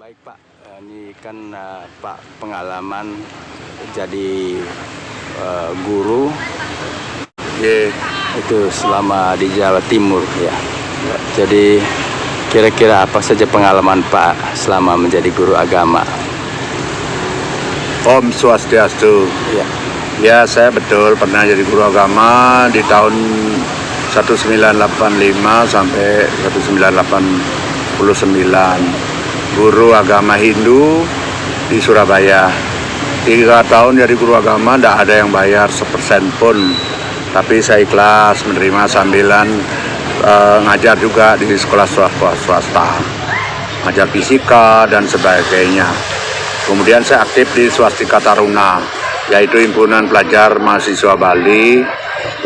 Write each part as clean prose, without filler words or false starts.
Baik Pak, ini kan Pak pengalaman jadi guru itu selama di Jawa Timur ya. Jadi kira-kira apa saja pengalaman Pak selama menjadi guru agama? Om Swastiastu. Ya. Ya, saya betul pernah jadi guru agama di tahun 1985 sampai 1989. Guru agama Hindu di Surabaya. 3 tahun jadi guru agama, tidak ada yang bayar sepersen pun. Tapi saya ikhlas menerima sambilan ngajar juga di sekolah swasta, ngajar fisika dan sebagainya. Kemudian saya aktif di Swastika Taruna, yaitu himpunan pelajar mahasiswa Bali,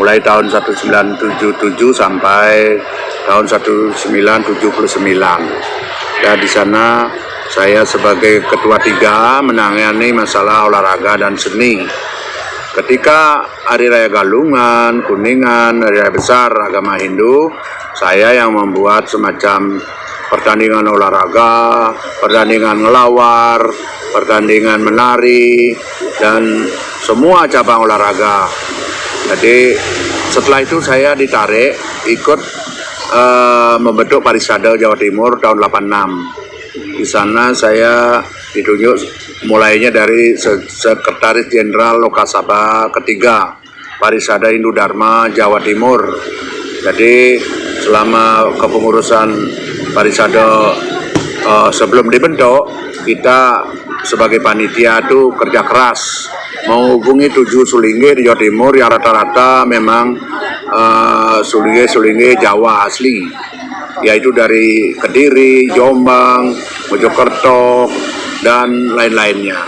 mulai tahun 1977 sampai tahun 1979. Dan di sana saya sebagai ketua 3 menangani masalah olahraga dan seni. Ketika Hari Raya Galungan, Kuningan, Hari Raya Besar agama Hindu, saya yang membuat semacam pertandingan olahraga, pertandingan ngelawar, pertandingan menari, dan semua cabang olahraga. Jadi setelah itu saya ditarik ikut membentuk Parisade Jawa Timur tahun 86. Di sana saya ditunjuk mulainya dari Sekretaris Jenderal Lokasabha ketiga Parisade Hindu Dharma Jawa Timur. Jadi selama kepengurusan Parisade sebelum dibentuk, kita sebagai panitia itu kerja keras menghubungi 7 sulingge di Jawa Timur yang rata-rata memang sulingge Jawa asli, yaitu dari Kediri, Jombang, Mojokerto, dan lain-lainnya.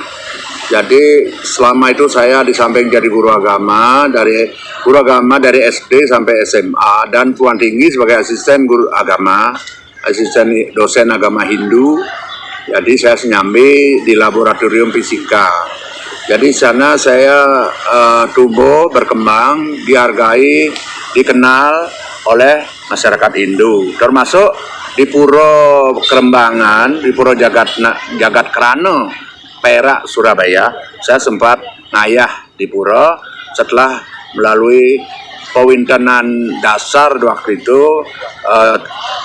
Jadi selama itu saya di samping jadi guru agama dari SD sampai SMA dan Tuan Tinggi sebagai asisten guru agama, asisten dosen agama Hindu. Jadi saya senyambi di laboratorium fisika. Jadi sana saya tumbuh, berkembang, dihargai, dikenal oleh masyarakat Hindu. Termasuk di Puro Kerembangan, di Puro Jagat Krana, Perak, Surabaya. Saya sempat ngayah di Puro setelah melalui pewintenan dasar waktu itu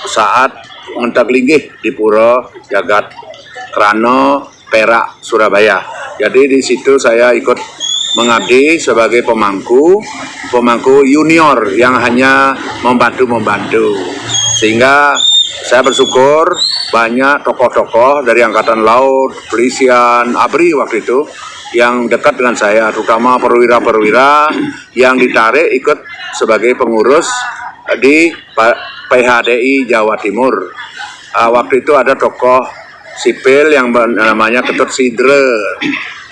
saat ngentak linggih di Puro Jagat Krana, Perak, Surabaya. Jadi di situ saya ikut mengabdi sebagai pemangku junior yang hanya membantu. Sehingga saya bersyukur banyak tokoh-tokoh dari Angkatan Laut, Kepolisian, ABRI waktu itu yang dekat dengan saya, terutama perwira-perwira yang ditarik ikut sebagai pengurus di PHDI Jawa Timur. Waktu itu ada tokoh sipil yang namanya Ketut Sidre.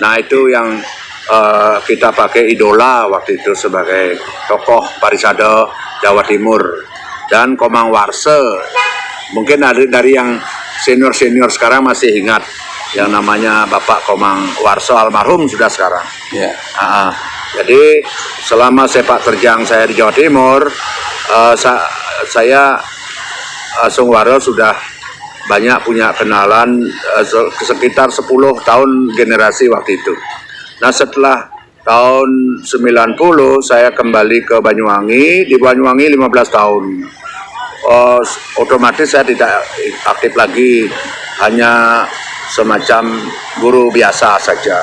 Nah itu yang kita pakai idola waktu itu sebagai tokoh Parisade Jawa Timur. Dan Komang Warse, mungkin ada dari yang senior-senior sekarang masih ingat yang namanya Bapak Komang Warse, almarhum sudah sekarang. Ya. Jadi selama sepak terjang saya di Jawa Timur, saya Sungwaro sudah banyak punya kenalan, sekitar 10 tahun generasi waktu itu. Nah setelah tahun 90 saya kembali ke Banyuwangi, di Banyuwangi 15 tahun. Otomatis saya tidak aktif lagi, hanya semacam guru biasa saja,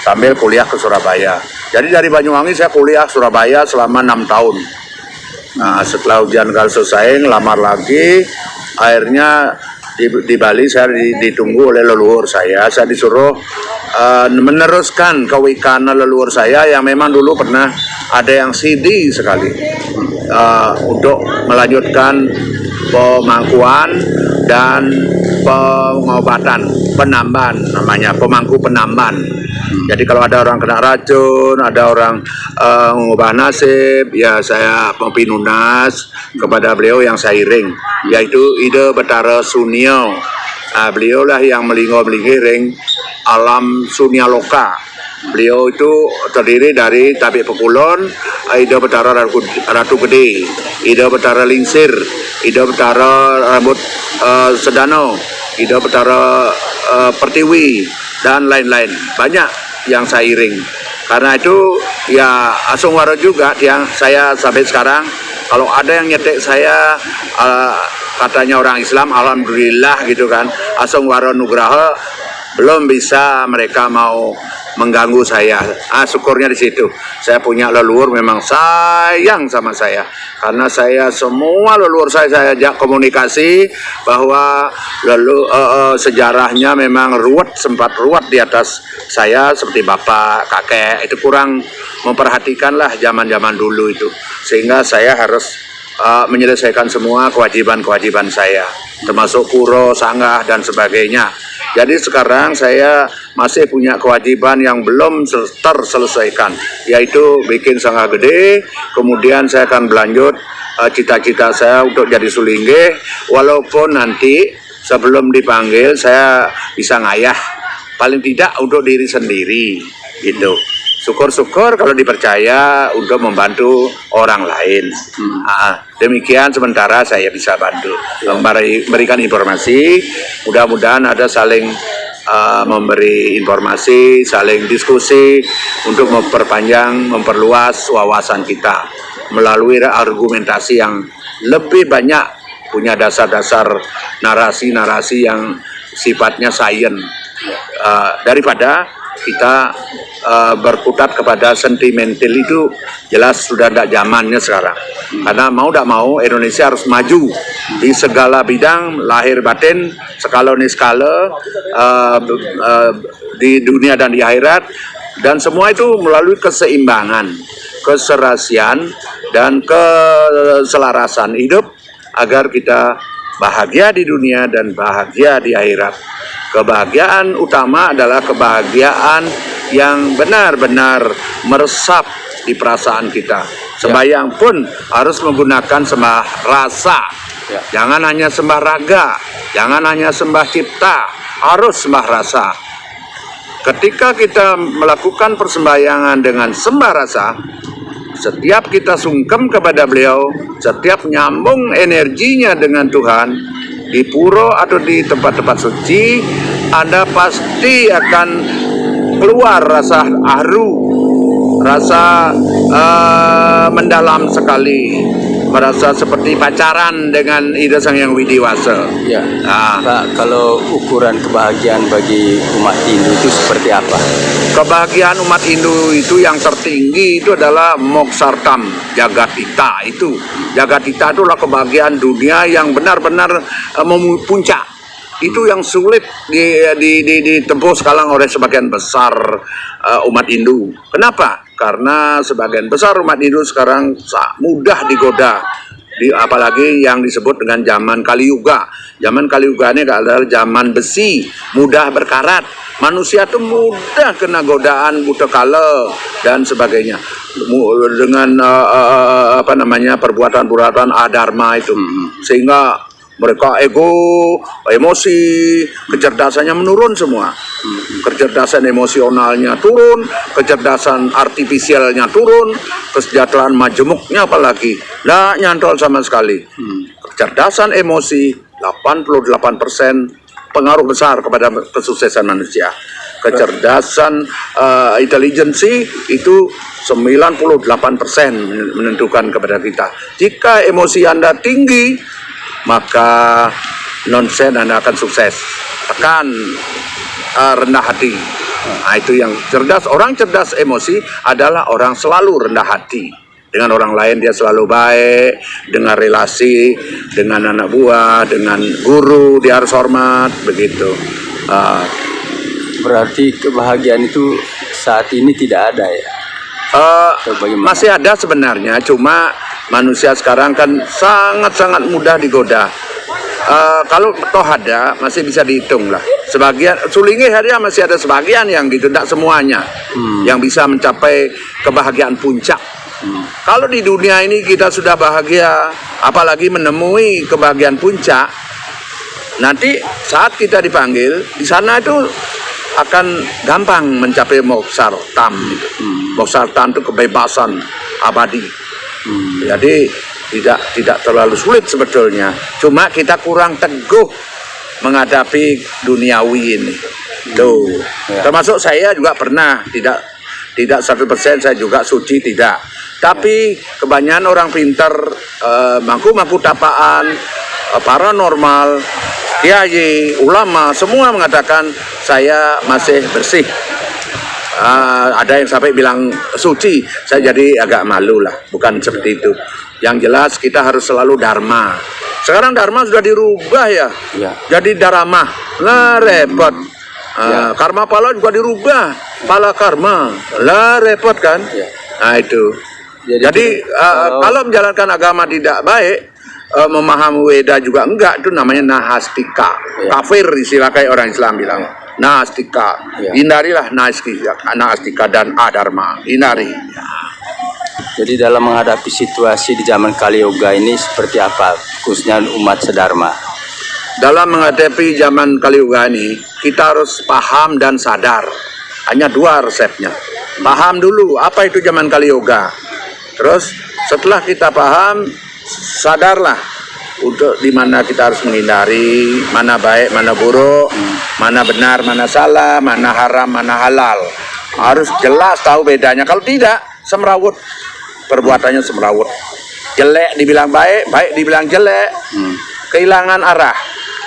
sambil kuliah ke Surabaya. Jadi dari Banyuwangi saya kuliah Surabaya selama 6 tahun. Nah setelah ujian kalau selesai, ngelamar lagi, akhirnya di Bali saya ditunggu oleh leluhur saya disuruh meneruskan kewikanan leluhur saya yang memang dulu pernah ada yang CD sekali, untuk melanjutkan pemangkuan dan pengobatan, penamban namanya, pemangku penamban. Jadi kalau ada orang kena racun, ada orang mengubah nasib, ya saya mempinunas kepada beliau yang saya iring, yaitu Ide Betara Sunio. Beliau lah yang melinggo-melinggiring alam Sunyaloka. Beliau itu terdiri dari Tabik Pekulon, Ida Betara Ratu Gede, Ida Betara Lingsir, Ida Betara Rambut Sedano, Ida Betara Pertiwi, dan lain-lain. Banyak yang saya iring. Karena itu ya Asungwaro juga yang saya sampai sekarang kalau ada yang nyetek saya katanya orang Islam, alhamdulillah gitu kan. Asungwaro Nugraha belum bisa mereka mau mengganggu saya. Syukurnya di situ. Saya punya leluhur memang sayang sama saya. Karena saya semua leluhur saya ajak komunikasi bahwa sejarahnya memang sempat ruwet di atas saya seperti bapak, kakek. Itu kurang memperhatikanlah zaman-zaman dulu itu. Sehingga saya harus menyelesaikan semua kewajiban-kewajiban saya. Termasuk kuro, sanggah, dan sebagainya. Jadi sekarang saya masih punya kewajiban yang belum terselesaikan, yaitu bikin sanggah gede, kemudian saya akan berlanjut cita-cita saya untuk jadi sulingge, walaupun nanti sebelum dipanggil saya bisa ngayah, paling tidak untuk diri sendiri, gitu. Syukur-syukur kalau dipercaya untuk membantu orang lain. Demikian sementara saya bisa bantu memberikan informasi. Mudah-mudahan ada saling memberi informasi, saling diskusi untuk memperluas wawasan kita melalui argumentasi yang lebih banyak, punya dasar-dasar narasi-narasi yang sifatnya sains daripada kita berkutat kepada sentimental. Itu jelas sudah tidak zamannya sekarang. Karena mau tidak mau Indonesia harus maju di segala bidang, lahir batin, skala di dunia dan di akhirat, dan semua itu melalui keseimbangan, keserasian, dan keselarasan hidup agar kita bahagia di dunia dan bahagia di akhirat. Kebahagiaan utama adalah kebahagiaan yang benar-benar meresap di perasaan kita. Sembahyang pun harus menggunakan sembah rasa. Jangan hanya sembah raga, jangan hanya sembah cipta, harus sembah rasa. Ketika kita melakukan persembahyangan dengan sembah rasa, setiap kita sungkem kepada beliau, setiap nyambung energinya dengan Tuhan, di puro atau di tempat-tempat suci, Anda pasti akan keluar rasa haru, rasa mendalam sekali, merasa seperti pacaran dengan Ida Sang Hyang Widiwasa. Ya, Pak, kalau ukuran kebahagiaan bagi umat Hindu itu seperti apa? Kebahagiaan umat Hindu itu yang tertinggi itu adalah Moksartam, Jagatita. Itu Jagatita itulah kebahagiaan dunia yang benar-benar puncak. Itu yang sulit ditempuh sekarang oleh sebagian besar umat Hindu. Kenapa? Karena sebagian besar umat Hindu sekarang mudah digoda. Apalagi yang disebut dengan zaman Kali Yuga. Zaman Kali Yuga ini adalah zaman besi, mudah berkarat. Manusia itu mudah kena godaan buta kala dan sebagainya. Dengan perbuatan-perbuatan adharma itu. Sehingga mereka ego, emosi, kecerdasannya menurun semua. Kecerdasan emosionalnya turun, kecerdasan artifisialnya turun, kesejahteraan majemuknya apalagi nggak nyantol sama sekali. Kecerdasan emosi 88% pengaruh besar kepada kesuksesan manusia. Kecerdasan intelijensi itu 98% menentukan kepada kita. Jika emosi Anda tinggi, maka nonsen Anda akan sukses. Tekan rendah hati. Nah, itu yang cerdas. Orang cerdas emosi adalah orang selalu rendah hati. Dengan orang lain dia selalu baik, dengan relasi, dengan anak buah, dengan guru dia harus hormat, begitu. Berarti kebahagiaan itu saat ini tidak ada ya? Masih ada sebenarnya, cuma manusia sekarang kan sangat-sangat mudah digoda. Kalau toh ada, masih bisa dihitung lah. Sebagian, Sulingi hari masih ada sebagian yang gitu, tidak semuanya yang bisa mencapai kebahagiaan puncak. Kalau di dunia ini kita sudah bahagia, apalagi menemui kebahagiaan puncak, nanti saat kita dipanggil, di sana itu akan gampang mencapai moksartam. Moksartam itu kebebasan abadi. Jadi tidak terlalu sulit sebetulnya. Cuma kita kurang teguh menghadapi duniawi ini. Tuh, Ya. termasuk saya juga pernah tidak 100% saya juga suci tidak. Tapi kebanyakan orang pintar, mangku-mangku tapaan, paranormal, kiai, ulama, semua mengatakan saya masih bersih. Ada yang sampai bilang suci, saya jadi agak malu lah, bukan seperti itu. Yang jelas kita harus selalu dharma. Sekarang dharma sudah dirubah ya, Ya. jadi dharma, lah repot. Karma pala juga dirubah, pala karma, lah repot kan? Ya. Nah itu. Jadi kalau menjalankan agama tidak baik, memahami Weda juga enggak, itu namanya nahastika, Ya. kafir istilah kayak orang Islam bilang. Nahastika, Ya. hindarilah nahastika dan adharma, hindari. Jadi dalam menghadapi situasi di zaman Kali Yoga ini seperti apa, khususnya umat sedharma? Dalam menghadapi zaman Kali Yuga ini, kita harus paham dan sadar. Hanya dua resepnya. Paham dulu apa itu zaman Kali Yuga. Terus setelah kita paham, sadarlah untuk di mana kita harus menghindari, mana baik, mana buruk, mana benar, mana salah, mana haram, mana halal. Harus jelas tahu bedanya. Kalau tidak, semrawut. Perbuatannya semrawut. Jelek dibilang baik, baik dibilang jelek. Kehilangan arah.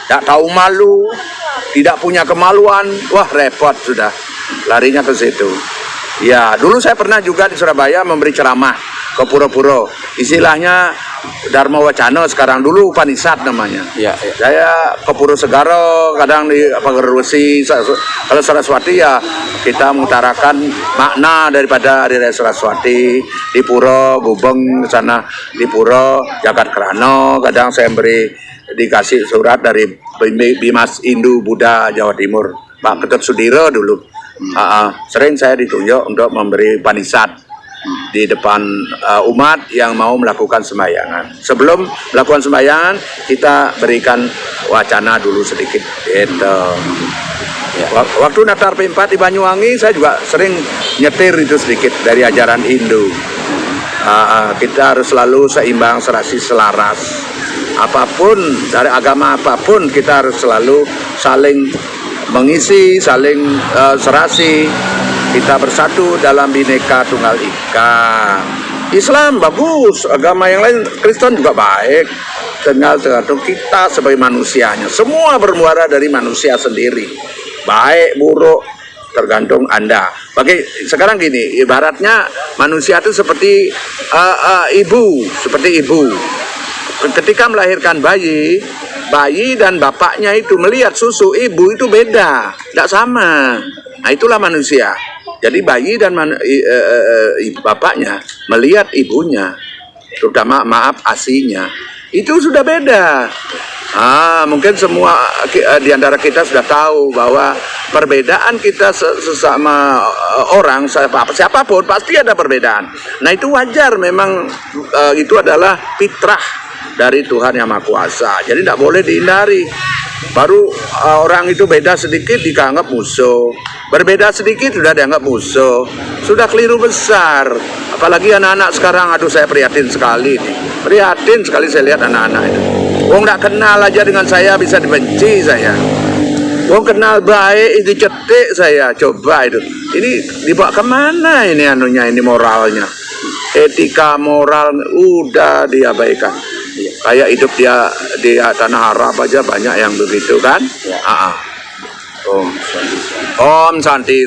Tidak tahu malu, tidak punya kemaluan, wah repot sudah. Larinya ke situ. Ya, dulu saya pernah juga di Surabaya memberi ceramah ke pura-pura. Istilahnya Dharma Wacana, sekarang dulu Upanisad namanya. Ya, ya. Saya ke Pura Segara, kadang di Pagerwesi, kalau Saraswati ya kita mengutarakan makna daripada Hari Raya Saraswati. Di Pura Gubeng sana, di Pura Jagat Krano, kadang saya dikasih surat dari Bimas Hindu Buddha Jawa Timur, Pak Ketut Sudiro dulu. Sering saya ditunjuk untuk memberi panisat di depan umat yang mau melakukan sembayangan. Sebelum melakukan sembayangan, kita berikan wacana dulu sedikit. Gitu. Ya. Waktu Natar P4 di Banyuwangi, saya juga sering nyetir itu sedikit dari ajaran Hindu. Kita harus selalu seimbang, serasi, selaras. Apapun, dari agama apapun, kita harus selalu saling mengisi, saling serasi. Kita bersatu dalam Bhinneka Tunggal Ika. Islam bagus, agama yang lain, Kristen juga baik. Tinggal tergantung kita sebagai manusianya. Semua bermuara dari manusia sendiri. Baik, buruk, tergantung Anda. Sekarang gini, ibaratnya manusia itu seperti ibu. Ketika melahirkan bayi dan bapaknya itu melihat susu ibu itu beda, tidak sama. Nah itulah manusia. Jadi bayi dan bapaknya melihat ibunya, terutama asinya, itu sudah beda. Mungkin semua di antara kita sudah tahu bahwa perbedaan kita sesama orang, siapapun pasti ada perbedaan. Nah itu wajar, memang itu adalah fitrah dari Tuhan Yang Maha Kuasa. Jadi tidak boleh dihindari. Baru orang itu beda sedikit dianggap musuh. Berbeda sedikit sudah dianggap musuh. Sudah keliru besar. Apalagi anak-anak sekarang, aduh saya prihatin sekali nih. Prihatin sekali saya lihat anak-anak itu. Wong nggak kenal aja dengan saya bisa dibenci saya. Wong kenal baik itu cetek saya. Coba itu. Ini dibawa kemana ini anunya, ini moralnya. Etika moral udah diabaikan. Kayak hidup dia di tanah Arab aja banyak yang begitu kan? Ya. Om Santi.